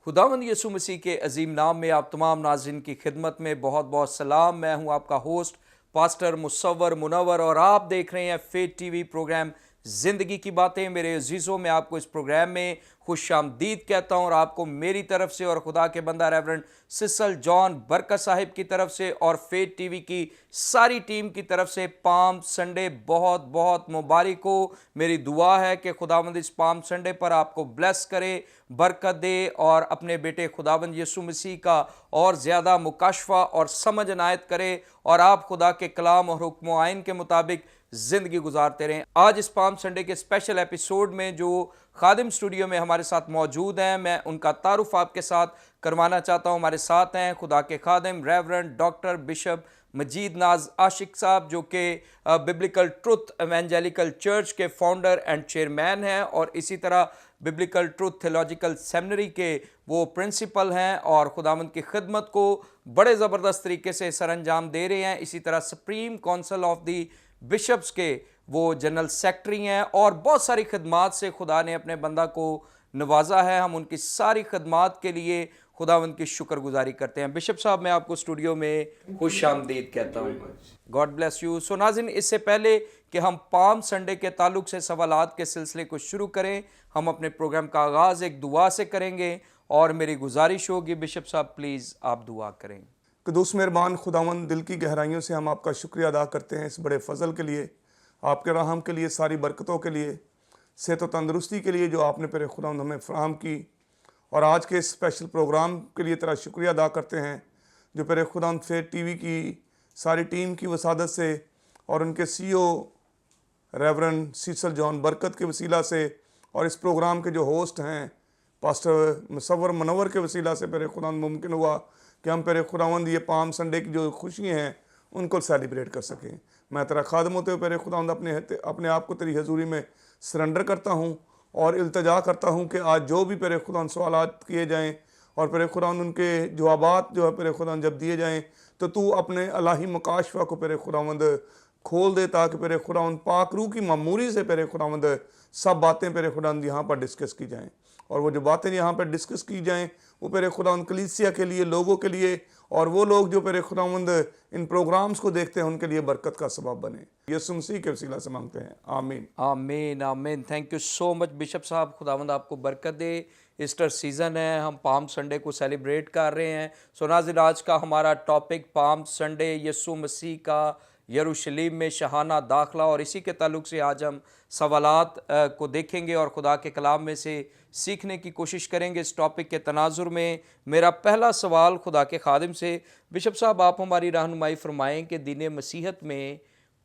खुदावंद यीशु मसीह के अजीम नाम में आप तमाम नाज़रीन की खिदमत में बहुत बहुत सलाम। मैं हूं आपका होस्ट पास्टर मुसव्वर मुनव्वर और आप देख रहे हैं फेथ टीवी प्रोग्राम ज़िंदगी की बातें। मेरे अजीज़ों, मैं आपको इस प्रोग्राम में खुश आमदीद कहता हूं और आपको मेरी तरफ से और खुदा के बंदा रेवरेंड सिसल जॉन बरकत साहिब की तरफ से और फेथ टीवी की सारी टीम की तरफ से पाम संडे बहुत बहुत मुबारक हो। मेरी दुआ है कि खुदावंद इस पाम संडे पर आपको ब्लेस करे, बरकत दे और अपने बेटे खुदावंद यीशु मसीह का और ज़्यादा मुकाशफा और समझ अनायत करे और आप खुदा के कलाम और हुक्म आइन के मुताबिक ज़िंदगी गुजारते रहें। आज इस पाम संडे के स्पेशल एपिसोड में जो खादिम स्टूडियो में हमारे साथ मौजूद हैं, मैं उनका तारुफ आपके साथ करवाना चाहता हूं। हमारे साथ हैं खुदा के खादिम रेवरेंड डॉक्टर बिशप मजीद नाज आशिक साहब, जो कि बिब्लिकल ट्रुथ एवेंजेलिकल चर्च के फाउंडर एंड चेयरमैन हैं और इसी तरह बिब्लिकल ट्रुथ थियोलॉजिकल सेमिनरी के वो प्रिंसिपल हैं और खुदावंद की खिदमत को बड़े ज़बरदस्त तरीके से सरअंजाम दे रहे हैं। इसी तरह supreme council of the bishops के वो जनरल सेक्रेटरी हैं और बहुत सारी खिदमात से खुदा ने अपने बंदा को नवाजा है। हम उनकी सारी खिदमात के लिए खुदावंद की शुक्रगुजारी करते हैं। बिशप साहब, मैं आपको स्टूडियो में खुश आमदीद कहता हूँ। God bless you. सो नाज़रीन, इससे पहले कि हम पाम संडे के ताल्लुक से सवालात के सिलसिले को शुरू करें, हम अपने प्रोग्राम का आगाज़ एक दुआ से करेंगे और मेरी गुजारिश होगी बिशप साहब प्लीज़ आप दुआ करें। कदूस मेहरबान खुदावंद, दिल की गहराइयों से हम आपका शुक्रिया अदा करते हैं इस बड़े फजल के लिए, आपके रहम के लिए, सारी बरकतों के लिए, सेहत व तंदरुस्ती के लिए जो आपने पेरे खुदावंद हमें फराहम की। और आज के इस स्पेशल प्रोग्राम के लिए तेरा शुक्रिया अदा करते हैं जो पेरे खुदावंद फेथ टीवी की सारी टीम की वसादत से और उनके CEO रेवरेंड सिसल जॉन बरकत के वसीला से और इस प्रोग्राम के जो होस्ट हैं पास्टर मुसव्वर मुनव्वर के वसीला से पेरे खुदावंद मुमकिन हुआ कि हम पेरे खुदावंद ये पाम संडे की जो खुशियाँ हैं उनको सेलिब्रेट कर सकें। मैं तेरा खादम होते हुए पेरे खुदावंद अपने आप को तेरी हजूरी में सरेंडर करता हूँ और इल्तजा करता हूँ कि आज जो भी पेरे खुदावंद सवालात किए जाएँ और पेरे खुदावंद उनके जवाबात जो है पेरे खुदावंद जब दिए जाएँ तो तू अपने अलाही मुकाशफा को पेरे खुदावंद खोल दे ताकि पेरे खुदावंद पाक रूह की मामूरी से पेरे खुदावंद सब बातें पेरे खुदावंद यहाँ पर डिस्कस की जाएँ और वो जो बातें यहाँ पर डिस्कस की जाएँ वो पेरे खुदावंद कलीसिया के लिए, लोगों के लिए और वो लोग जो पेरे खुदावंद इन प्रोग्राम्स को देखते हैं उनके लिए बरकत का सबब बने। यीशु मसीह के वसीला से मांगते हैं, आमीन आमीन आमीन। Thank you so much bishop साहब, खुदावंद आपको बरकत दे। ईस्टर सीज़न है, हम पाम संडे को सेलिब्रेट कर रहे हैं। सो नाज़रीन, आज का हमारा टॉपिक पाम संडे, यीशु मसीह का यरूशलेम में शहाना दाखला, और इसी के ताल्लुक से आज हम सवालात को देखेंगे और खुदा के कलाम में से सीखने की कोशिश करेंगे। इस टॉपिक के तनाजुर में मेरा पहला सवाल खुदा के खादिम से, बिशप साहब आप हमारी रहनुमाई फरमाएँ कि दीन मसीहत में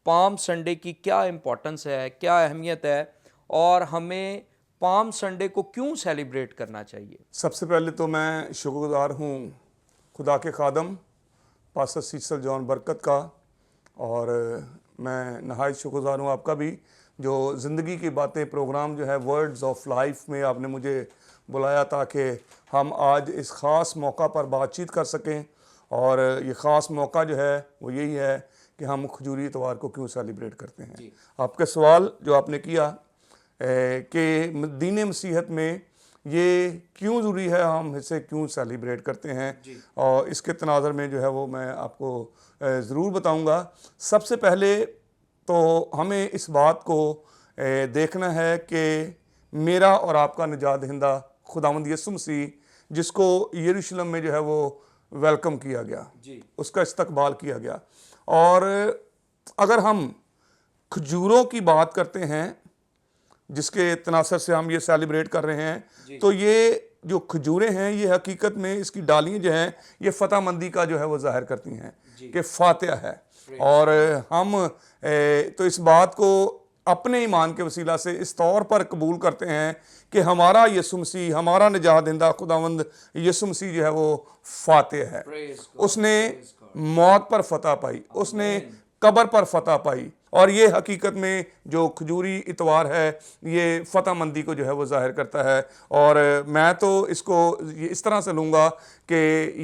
पाम संडे की क्या इम्पोर्टेंस है, क्या अहमियत है और हमें पाम संडे को क्यों सेलिब्रेट करना चाहिए? सबसे पहले तो मैं शुक्रगुजार हूँ खुदा के खादम पास्टर सिसल जॉन बरकत का और मैं नहायत शुक्रगुजार हूँ आपका भी जो ज़िंदगी की बातें प्रोग्राम जो है वर्ड्स ऑफ लाइफ में आपने मुझे बुलाया ताकि हम आज इस ख़ास मौका पर बातचीत कर सकें। और ये ख़ास मौका जो है वो यही है कि हम खजूरी इतवार को क्यों सेलिब्रेट करते हैं। आपका सवाल जो आपने किया कि दीन मसीहत में ये क्यों ज़रूरी है, हम इसे क्यों सेलिब्रेट करते हैं, और इसके तनाज़र में जो है वो मैं आपको ज़रूर बताऊंगा। सबसे पहले तो हमें इस बात को देखना है कि मेरा और आपका निजात दहिंदा खुदावंद यीशु मसीह, जिसको यरूशलेम में जो है वो वेलकम किया गया, उसका इस्तकबाल किया गया। और अगर हम खजूरों की बात करते हैं जिसके तनासर से हम ये सेलिब्रेट कर रहे हैं, तो ये जो खजूरें हैं ये हकीकत में इसकी डालियाँ जो हैं ये फतहमंदी का जो है वो जाहिर करती हैं कि फातिहा है। और हम तो इस बात को अपने ईमान के वसीला से इस तौर पर कबूल करते हैं कि हमारा यीशु मसीह, हमारा निजात दहिंदा खुदावंद यीशु मसीह जो है वो फातिहा है। उसने मौत पर फतह पाई, उसने कब्र पर फतह पाई और ये हकीकत में जो खजूरी इतवार है ये फ़तह मंदी को जो है वो ज़ाहिर करता है। और मैं तो इसको इस तरह से लूँगा कि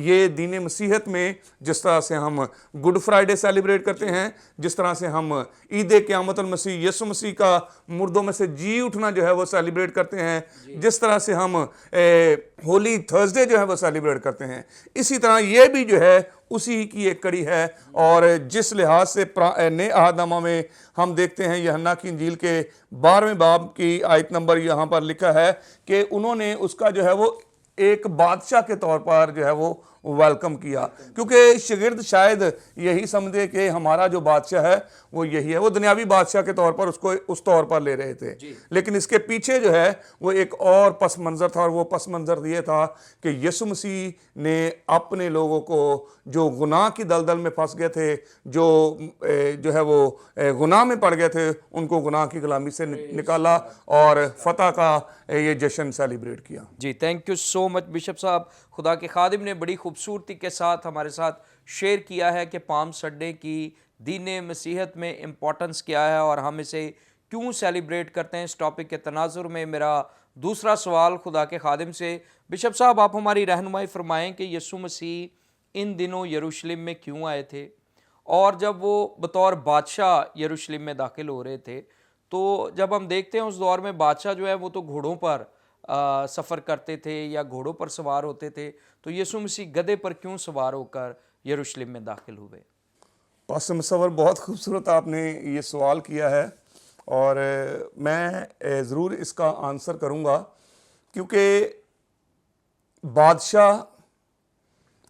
ये दीन मसीहत में जिस तरह से हम गुड फ्राइडे सेलिब्रेट करते हैं, जिस तरह से हम ईद क़यामतुल मसीह यसु मसीह का मुर्दों में से जी उठना जो है वो सेलिब्रेट करते हैं, जिस तरह से हम होली थर्सडे जो है वो सेलिब्रेट करते हैं, इसी तरह ये भी जो है उसी की एक कड़ी है। और जिस लिहाज से नए अहदनामा में हम देखते हैं यूहन्ना की इंजील के 12वें बाब की आयत नंबर यहाँ पर लिखा है कि उन्होंने उसका जो है वो एक बादशाह के तौर पर जो है वो वेलकम किया, क्योंकि शागिर्द शायद यही समझे कि हमारा जो बादशाह है वो यही है। वो दुनियावी बादशाह के तौर पर उसको उस तौर पर ले रहे थे, लेकिन इसके पीछे जो है वो एक और पस मंज़र था, और वो पस मंज़र ये था कि यीशु मसीह ने अपने लोगों को जो गुनाह की दलदल में फंस गए थे, जो है वो गुनाह में पड़ गए थे, उनको गुनाह की गुलामी से निकाला और फतह का ये जश्न सेलिब्रेट किया। जी, thank you so much bishop साहब। खुदा के खादिम ने बड़ी खूबसूरती के साथ हमारे साथ शेयर किया है कि पाम संडे की दीन मसीहत में इम्पोर्टेंस क्या है और हम इसे क्यों सेलिब्रेट करते हैं। इस टॉपिक के तनाजुर में मेरा दूसरा सवाल खुदा के खादिम से, बिशप साहब आप हमारी रहनुमाई फरमाएं कि यीशु मसीह इन दिनों यरूशलेम में क्यों आए थे, और जब वो बतौर बादशाह यरूशलेम में दाखिल हो रहे थे, तो जब हम देखते हैं उस दौर में बादशाह जो है वो तो घोड़ों पर सफ़र करते थे या घोड़ों पर सवार होते थे, तो यीशु मसीह गधे पर क्यों सवार होकर यरूशलेम में दाखिल हुए? पास्टर मुसव्वर, बहुत खूबसूरत आपने ये सवाल किया है, और मैं ज़रूर इसका आंसर करूँगा, क्योंकि बादशाह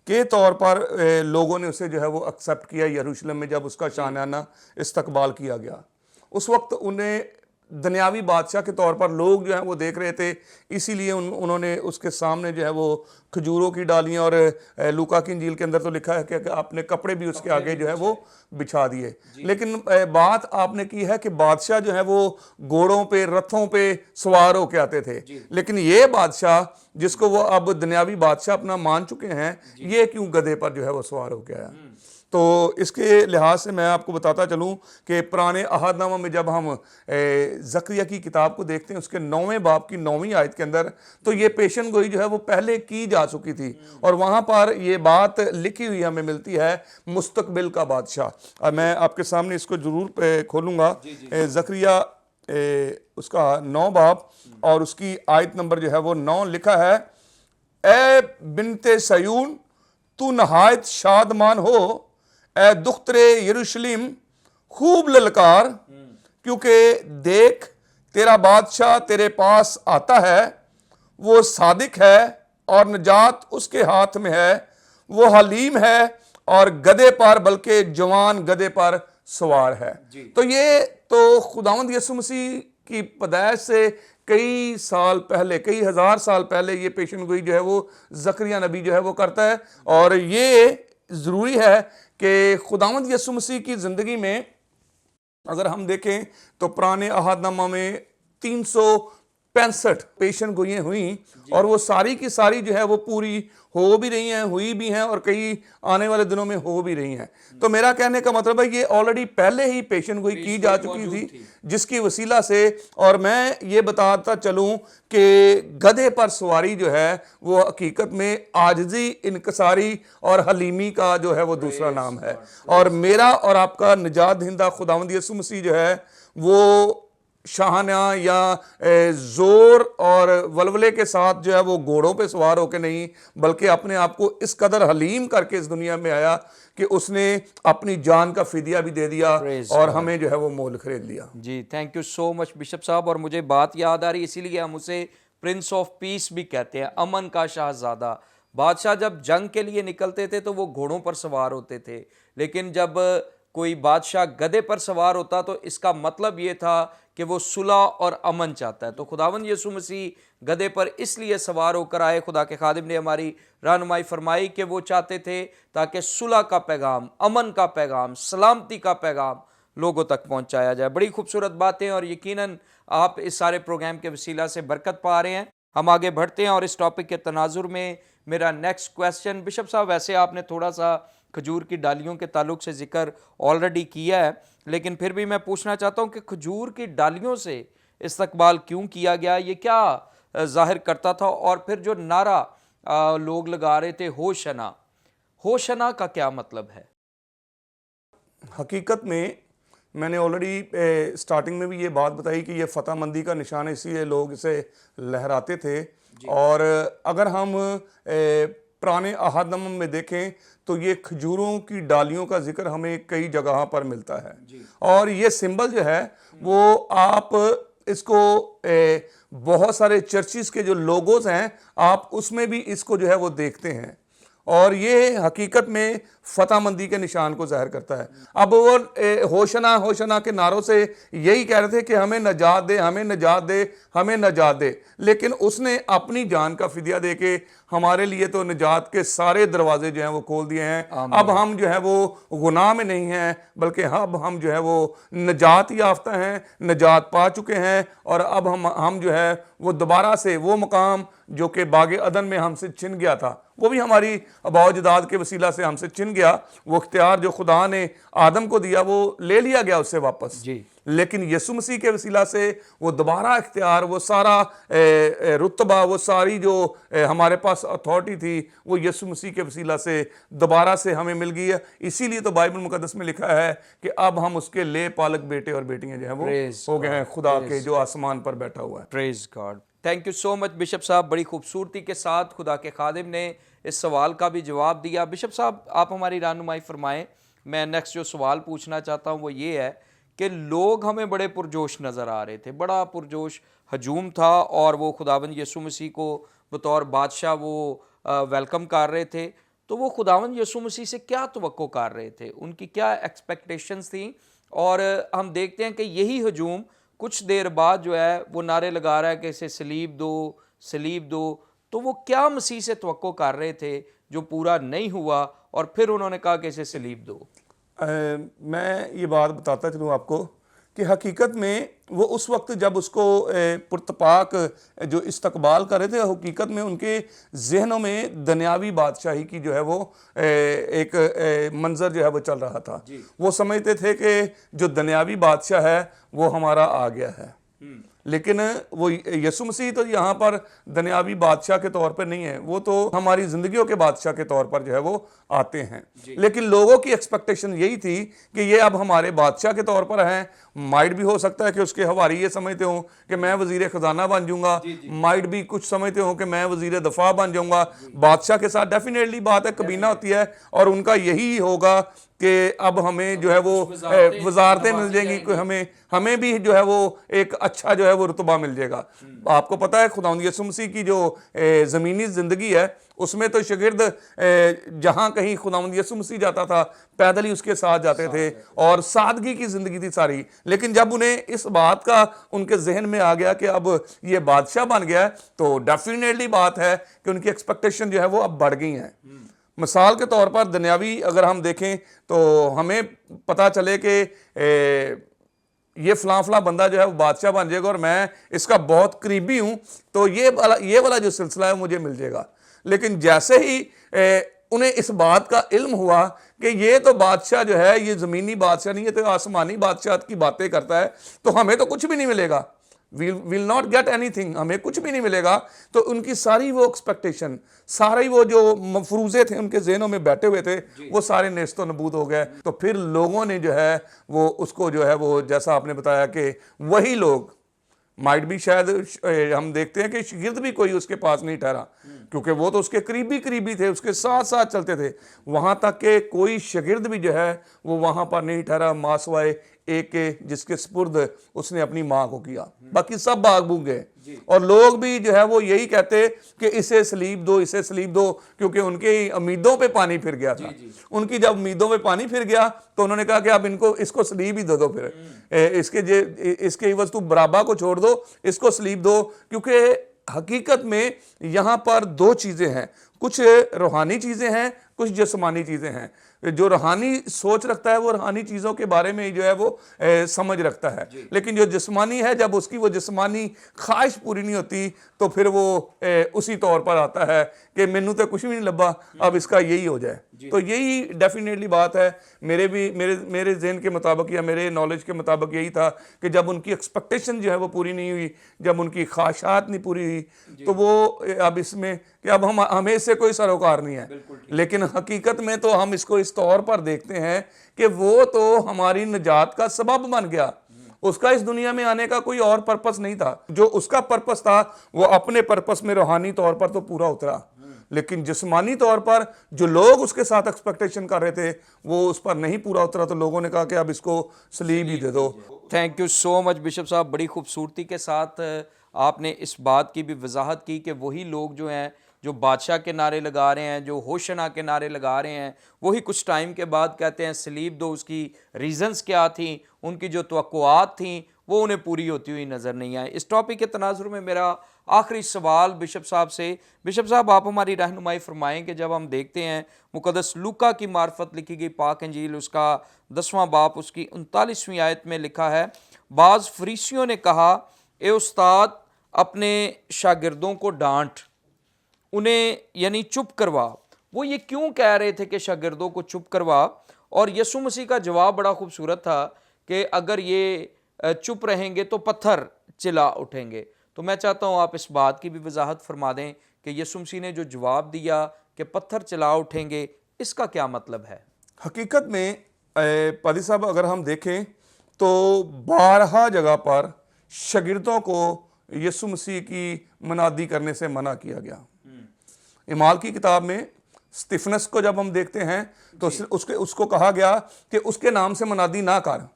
के तौर पर लोगों ने उसे जो है वो एक्सेप्ट किया यरूशलेम में जब उसका शानाना इस्तकबाल किया गया। उस वक्त उन्हें दुनियावी बादशाह के तौर पर लोग जो हैं वो देख रहे थे, इसीलिए उन्होंने उसके सामने जो है वो खजूरों की डालियाँ, और लूका की इंजील के अंदर तो लिखा है कि अपने कपड़े भी उसके आगे जो है वो बिछा दिए। लेकिन बात आपने की है कि बादशाह जो है वो घोड़ों पे, रथों पे सवार होके आते थे, लेकिन ये बादशाह जिसको वो अब दुनियावी बादशाह अपना मान चुके हैं, ये क्यों गधे पर जो है वो सवार होके आया? तो इसके लिहाज से मैं आपको बताता चलूं कि पुराने अहदनामा में जब हम ज़करिया की किताब को देखते हैं, उसके 9वें बाब की 9वीं आयत के अंदर, तो ये पेशन गोई जो है वो पहले की जा चुकी थी, और वहाँ पर ये बात लिखी हुई हमें मिलती है मुस्तकबिल का बादशाह। मैं आपके सामने इसको ज़रूर खोलूँगा। ज़करिया उसका 9 बाब और उसकी आयत नंबर जो है वो 9 लिखा है, ए बिनते सयून तू नहायत शादमान हो, ए दुख्तरे यरूशलेम खूब ललकार, क्योंकि देख तेरा बादशाह तेरे पास आता है, वो सादिक है और निजात उसके हाथ में है, वो हलीम है और गधे पर, बल्कि जवान गधे पर सवार है। तो ये तो खुदावंद यीशु मसीह की पैदाइश से कई साल पहले, कई हजार साल पहले ये पेशन गोई जो है वो ज़करिया नबी जो है वो करता है। और ये ज़रूरी है कि खुदावंद यीशु मसीह की ज़िंदगी में अगर हम देखें तो पुराने अहदनामा में 365 पेशन गोइयाँ हुई, और वो सारी की सारी जो है वो पूरी हो भी रही हैं, हुई भी हैं, और कई आने वाले दिनों में हो भी रही हैं। तो मेरा कहने का मतलब है ये ऑलरेडी पहले ही पेशन गोई की जा चुकी थी, जिसकी वसीला से, और मैं ये बताता चलूं कि गधे पर सवारी जो है वो हकीकत में आजिज़ी, इनकसारी और हलीमी का जो है वो दूसरा नाम है। और मेरा और आपका निजात दहिंदा खुदावंद यीशु मसीह जो है वो शाहाना या जोर और वलवले के साथ जो है वो घोड़ों पे सवार होकर नहीं, बल्कि अपने आप को इस कदर हलीम करके इस दुनिया में आया कि उसने अपनी जान का फिदिया भी दे दिया और हमें जो है वो मोल खरीद लिया। जी, thank you so much bishop साहब। और मुझे बात याद आ रही, इसीलिए हम उसे प्रिंस ऑफ पीस भी कहते हैं, अमन का शाहजादा। बादशाह जब जंग के लिए निकलते थे तो वो घोड़ों पर सवार होते थे, लेकिन जब कोई बादशाह गधे पर सवार होता तो इसका मतलब ये था कि वो सुलह और अमन चाहता है। तो खुदावंद यीशु मसीह गधे पर इसलिए सवार होकर आए, खुदा के खादिम ने हमारी रहनुमाई फरमाई कि वो चाहते थे ताकि सुलह का पैगाम, अमन का पैगाम, सलामती का पैगाम लोगों तक पहुंचाया जाए। बड़ी खूबसूरत बातें, और यकीनन आप इस सारे प्रोग्राम के वसीला से बरकत पा रहे हैं। हम आगे बढ़ते हैं और इस टॉपिक के तनाजुर में मेरा नेक्स्ट क्वेश्चन, बिशप साहब वैसे आपने थोड़ा सा खजूर की डालियों के ताल्लुक से जिक्र ऑलरेडी किया है, लेकिन फिर भी मैं पूछना चाहता हूँ कि खजूर की डालियों से इस्तकबाल क्यों किया गया, ये क्या जाहिर करता था? और फिर जो नारा लोग लगा रहे थे होशना, होशना का क्या मतलब है? हकीकत में मैंने ऑलरेडी स्टार्टिंग में भी ये बात बताई कि ये फतहमंदी का निशान है, इसलिए लोग इसे लहराते थे। और अगर हम पुराने अहदनामे में देखें तो ये खजूरों की डालियों का जिक्र हमें कई जगह पर मिलता है। और ये सिंबल जो है वो आप इसको बहुत सारे चर्चिस के जो लोगोज हैं आप उसमें भी इसको जो है वो देखते हैं, और ये हकीकत में फतहमंदी के निशान को जाहिर करता है। अब वो होशना होशना के नारों से यही कह रहे थे कि हमें नजात दे, हमें नजात दे, हमें नजात दे, लेकिन उसने अपनी जान का फिदिया दे के हमारे लिए तो निजात के सारे दरवाजे जो हैं वो खोल दिए हैं। अब हम जो है वो गुनाह में नहीं हैं, बल्कि अब हम जो है वो नजात याफ्ता हैं, नजात पा चुके हैं। और अब हम जो है वो दोबारा से वो मकाम जो कि बागे अदन में हमसे छिन गया था, वो भी हमारी अबाउजदाद के वसीला से हमसे छिन गया। वो इख्तियार जो खुदा ने आदम को दिया वो ले लिया गया उससे वापस जी। लेकिन यीशु मसीह के वसीला से वो दोबारा इख्तियार, वो सारा रुतबा, वो सारी जो हमारे पास अथॉरिटी थी वो यीशु मसीह के वसीला से दोबारा से हमें मिल गई है। इसीलिए तो बाइबल मुकद्दस में लिखा है कि अब हम उसके ले पालक बेटे और बेटियां जो है वो हो गए हैं खुदा के जो आसमान पर बैठा हुआ है। Praise God. Thank you so much bishop साहब, बड़ी खूबसूरती के साथ खुदा के खादिम ने इस सवाल का भी जवाब दिया। बिशप साहब आप हमारी रहनुमाई फरमाएं। मैं नेक्स्ट जो सवाल पूछना चाहता हूं वो ये है कि लोग हमें बड़े पुरजोश नज़र आ रहे थे, बड़ा पुरजोश हजूम था, और वो खुदावंद यीशु मसीह को बतौर बादशाह वो वेलकम कर रहे थे। तो वो खुदावंद यीशु मसीह से क्या तवक्को कर रहे थे, उनकी क्या एक्सपेक्टेशंस थी? और हम देखते हैं कि यही हजूम कुछ देर बाद जो है वो नारे लगा रहा है कि इसे सलीब दो, सलीब दो। तो वो क्या मसीह से तवक्को कर रहे थे जो पूरा नहीं हुआ, और फिर उन्होंने कहा कि इसे सलीब दो? मैं ये बात बताता चलूँ आपको कि हकीकत में वो उस वक्त जब उसको पुरतपाक जो इस्तकबाल कर रहे थे, हकीकत में उनके जहनों में दुनियावी बादशाही की जो है वो एक मंजर जो है वो चल रहा था। वो समझते थे कि जो दुनियावी बादशाह है वो हमारा आ गया है, लेकिन वो यीशु मसीह तो यहाँ पर दुनियावी बादशाह के तौर पर नहीं है, वो तो हमारी जिंदगियों के बादशाह के तौर पर जो है वो आते हैं। लेकिन लोगों की एक्सपेक्टेशन यही थी कि ये अब हमारे बादशाह के तौर पर हैं। माइट भी हो सकता है कि उसके हवारी ये समझते हो कि मैं वजीर खजाना बन जाऊंगा, माइट भी कुछ समझते हो कि मैं वजीर दफा बन जाऊंगा। बादशाह के साथ डेफिनेटली बात है, कबीना होती है, और उनका यही होगा कि अब हमें जो है वो वजारतें मिल जाएंगी, हमें भी जो है वो एक अच्छा जो है वो रुतबा मिल जाएगा। आपको पता है खुदावंद यीशु मसीह की जो ज़मीनी ज़िंदगी है उसमें तो शागिर्द जहाँ कहीं खुदावंद यीशु मसीह जाता था पैदल ही उसके साथ जाते थे, और सादगी की ज़िंदगी थी सारी। लेकिन जब उन्हें इस बात का उनके जहन में आ गया कि अब ये बादशाह बन गया है, तो डेफिनेटली बात है कि उनकी एक्सपेक्टेशन जो है वो अब बढ़ गई हैं। मिसाल के तौर पर दुनियावी अगर हम देखें तो हमें पता चले कि ये फलां बंदा जो है वो बादशाह बन जाएगा और मैं इसका बहुत करीबी हूं, तो ये वाला जो सिलसिला है मुझे मिल जाएगा। लेकिन जैसे ही उन्हें इस बात का इल्म हुआ कि ये तो बादशाह जो है ये ज़मीनी बादशाह नहीं है, तो आसमानी बादशाह की बातें करता है, तो हमें तो कुछ भी नहीं मिलेगा, विल नॉट गेट एनीथिंग, हमें कुछ भी नहीं मिलेगा। तो उनकी सारी वो एक्सपेक्टेशन, सारे वो जो मफरूजे थे उनके जहनों में बैठे हुए थे, वो सारे नेस्तो नबूद हो गए। तो फिर लोगों ने जो है वो उसको जो है वो जैसा आपने बताया कि वही लोग माइट भी शायद हम देखते हैं कि शागिर्द भी कोई उसके पास नहीं ठहरा, क्योंकि वो तो उसके करीबी थे, उसके साथ साथ चलते थे। वहाँ तक कि कोई शागिर्द भी जो है वो वहाँ पर नहीं ठहरा मासवाए एक के जिसके स्पुर्द उसने अपनी माँ को किया, बाकी सब भाग भूग गए। और लोग भी जो है वो यही कहते कि इसे सलीब दो, इसे सलीब दो, क्योंकि उनकी उम्मीदों पे पानी फिर गया था। उनकी जब उम्मीदों पे पानी फिर गया तो उन्होंने कहा कि अब इसको सलीब ही दे दो, फिर इसके एवज तू बराबा को छोड़ दो, इसको सलीब दो। क्योंकि हकीकत में यहाँ पर दो चीज़ें हैं, कुछ रूहानी चीज़ें हैं, कुछ जिस्मानी चीज़ें हैं। जो रूहानी सोच रखता है वो रूहानी चीज़ों के बारे में जो है वो समझ रखता है, लेकिन जो जिस्मानी है जब उसकी वो जिस्मानी ख्वाहिश पूरी नहीं होती तो फिर वो उसी तौर पर आता है कि मैनू तो कुछ भी नहीं लब्बा, अब इसका यही हो जाए। तो यही डेफिनेटली बात है। मेरे जहन के मुताबिक या मेरे नॉलेज के मुताबिक यही था कि जब उनकी एक्सपेक्टेशन जो है वो पूरी नहीं हुई, जब उनकी ख्वाहिशात नहीं पूरी हुई, तो वो अब इसमें कि अब हमें इससे कोई सरोकार नहीं है। लेकिन हकीकत में तो हम इसको इस तौर पर देखते हैं कि वो तो हमारी निजात का सबब बन गया। उसका इस दुनिया में आने का कोई और पर्पस नहीं था। जो उसका पर्पस था वो अपने पर्पस में रूहानी तौर पर तो पूरा उतरा, लेकिन जिस्मानी तौर पर जो लोग उसके साथ एक्सपेक्टेशन कर रहे थे वो उस पर नहीं पूरा उतरा। तो लोगों ने कहा कि अब इसको सलीब ही दे दो। Thank you so much bishop साहब, बड़ी खूबसूरती के साथ आपने इस बात की भी वजाहत की कि वही लोग जो हैं जो बादशाह के नारे लगा रहे हैं, जो होशना के नारे लगा रहे हैं, वही कुछ टाइम के बाद कहते हैं सलीब दो। उसकी रीज़न्स क्या थी, उनकी जो तवक्कुआत थी वो उन्हें पूरी होती हुई नज़र नहीं आई। इस टॉपिक के तनाजुर में मेरा आखिरी सवाल बिशप साहब से, बिशप साहब आप हमारी रहनुमाई फरमाएं कि जब हम देखते हैं मुकद्दस लूका की मार्फत लिखी गई पाक अंजील उसका 10वां बाब उसकी 39वीं आयत में लिखा है, बाज़ फरीसियों ने कहा, ए उस्ताद अपने शागिर्दों को डांट, उन्हें यानी चुप करवा। वो ये क्यों कह रहे थे कि शागिर्दों को चुप करवा? और यीशु मसीह का जवाब बड़ा खूबसूरत था कि अगर ये चुप रहेंगे तो पत्थर चिल्ला उठेंगे। तो मैं चाहता हूँ आप इस बात की भी वजाहत फरमा दें कि यीशु मसीह ने जो जवाब दिया कि पत्थर चिल्ला उठेंगे, इसका क्या मतलब है? हकीकत में पादी साहब अगर हम देखें तो 12 जगह पर शागिर्दों को यीशु मसीह की मनादी करने से मना किया गया। इमाल की किताब में स्तिफनस को जब हम देखते हैं तो उसको कहा गया कि उसके नाम से मनादी ना कर।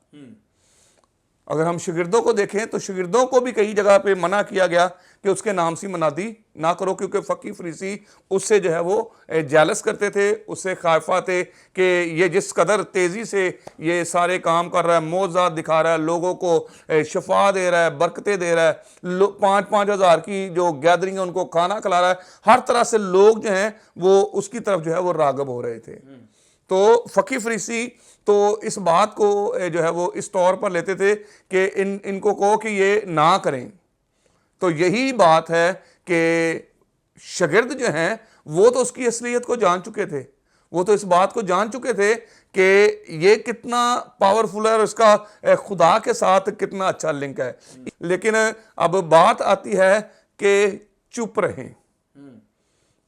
अगर हम शागिर्दों को देखें तो शागिर्दों को भी कई जगह पे मना किया गया कि उसके नाम से मनादी ना करो, क्योंकि फ़की फरीसी उससे जो है वो जेलस करते थे, उससे खायफा थे कि ये जिस कदर तेज़ी से ये सारे काम कर रहा है, मौज़ात दिखा रहा है, लोगों को शफा दे रहा है, बरकतें दे रहा है, 5-5 हज़ार की जो गैदरिंग है उनको खाना खिला रहा है, हर तरह से लोग जो हैं वो उसकी तरफ जो है वो राग़िब हो रहे थे। तो फ़की फरीसी तो इस बात को जो है वो इस तौर पर लेते थे कि इनको कहो कि ये ना करें। तो यही बात है कि शागिर्द जो हैं वो तो उसकी असलियत को जान चुके थे, वो तो इस बात को जान चुके थे कि ये कितना पावरफुल है और इसका खुदा के साथ कितना अच्छा लिंक है। लेकिन अब बात आती है कि चुप रहें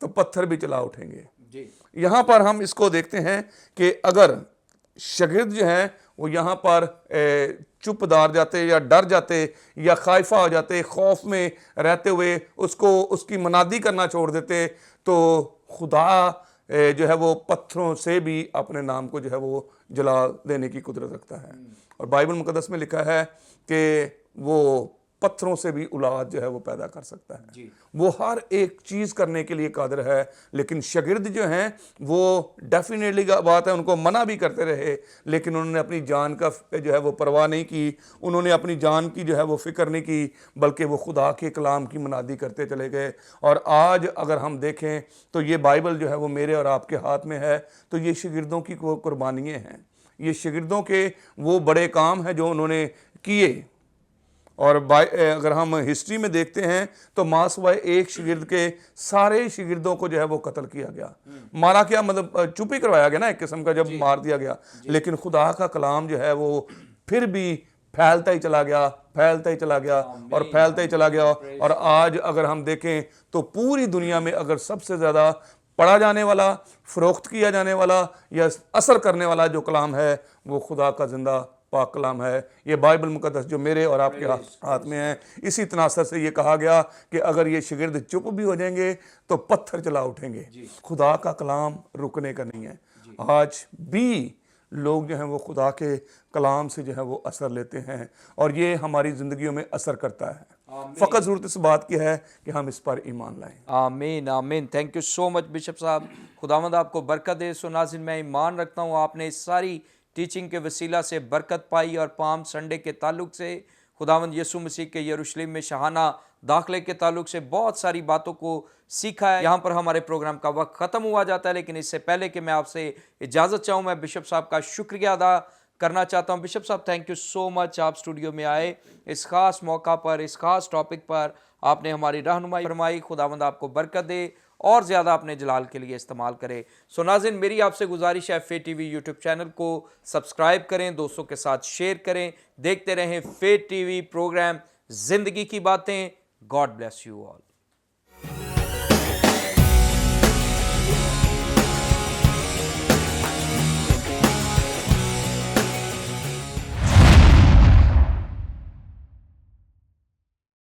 तो पत्थर भी चला उठेंगे। यहाँ पर हम इसको देखते हैं कि अगर शागिर्द जो हैं वो यहाँ पर चुप दार जाते या डर जाते या खाइफा हो जाते, खौफ में रहते हुए उसकी मनादी करना छोड़ देते, तो खुदा जो है वो पत्थरों से भी अपने नाम को जो है वो जला देने की कुदरत रखता है। और बाइबल मुकद्दस में लिखा है कि वो पत्थरों से भी औलाद जो है वो पैदा कर सकता है। वो हर एक चीज़ करने के लिए कादिर है। लेकिन शागिर्द जो हैं वो डेफिनेटली बात है, उनको मना भी करते रहे, लेकिन उन्होंने अपनी जान का जो है वो परवाह नहीं की, उन्होंने अपनी जान की जो है वो फ़िक्र नहीं की, बल्कि वो खुदा के कलाम की मनादी करते चले गए। और आज अगर हम देखें तो ये बाइबल जो है वो मेरे और आपके हाथ में है, तो ये शागिर्दों की कुर्बानियाँ हैं, ये शागिर्दों के वो बड़े काम हैं जो उन्होंने किए। और अगर हम हिस्ट्री में देखते हैं तो मासवाए एक शागिर्द के सारे शागिर्दों को जो है वो कत्ल किया गया। मारा क्या मतलब चुप ही करवाया गया ना एक किस्म का, जब मार दिया गया। लेकिन खुदा का कलाम जो है वो फिर भी फैलता ही चला गया, फैलता ही चला गया और फैलता ही चला गया। और आज अगर हम देखें तो पूरी दुनिया में अगर सबसे ज़्यादा पढ़ा जाने वाला, फ़रोख्त किया जाने वाला या असर करने वाला जो कलाम है वो खुदा का जिंदा पाक कलाम है। ये बाइबल मुकद्दस जो मेरे और आपके हाथ में है, इसी तनासर से ये कहा गया कि अगर ये शागिर्द चुप भी हो जाएंगे तो पत्थर चला उठेंगे। खुदा का कलाम रुकने का नहीं है। आज भी लोग जो हैं वो खुदा के कलाम से जो है वो असर लेते हैं और ये हमारी ज़िंदगियों में असर करता है। फ़कत ज़रूरत इस बात की है कि हम इस पर ईमान लाएं। आमीन आमीन। Thank you so much bishop साहब, खुदावंद आपको बरकत दे। सो नाज़रीन, मैं ईमान रखता हूँ आपने इस सारी टीचिंग के वसीला से बरकत पाई और पाम संडे के ताल्लुक से खुदावंद यीशु मसीह के यरूशलेम में शाहाना दाखिले के ताल्लुक से बहुत सारी बातों को सीखा है। यहाँ पर हमारे प्रोग्राम का वक्त ख़त्म हुआ जाता है, लेकिन इससे पहले कि मैं आपसे इजाज़त चाहूँ, मैं बिशप साहब का शुक्रिया अदा करना चाहता हूँ। बिशप साहब, थैंक यू सो मच, आप स्टूडियो में आए, इस खास मौका पर, इस खास टॉपिक पर आपने हमारी रहनुमाई फरमाई। खुदावंद आपको बरकत दे और ज़्यादा अपने जलाल के लिए इस्तेमाल करें। सो नाज़रीन, मेरी आपसे गुजारिश है, फेथ टीवी यूट्यूब चैनल को सब्सक्राइब करें, दोस्तों के साथ शेयर करें, देखते रहें फेथ टीवी प्रोग्राम ज़िंदगी की बातें। God bless you all.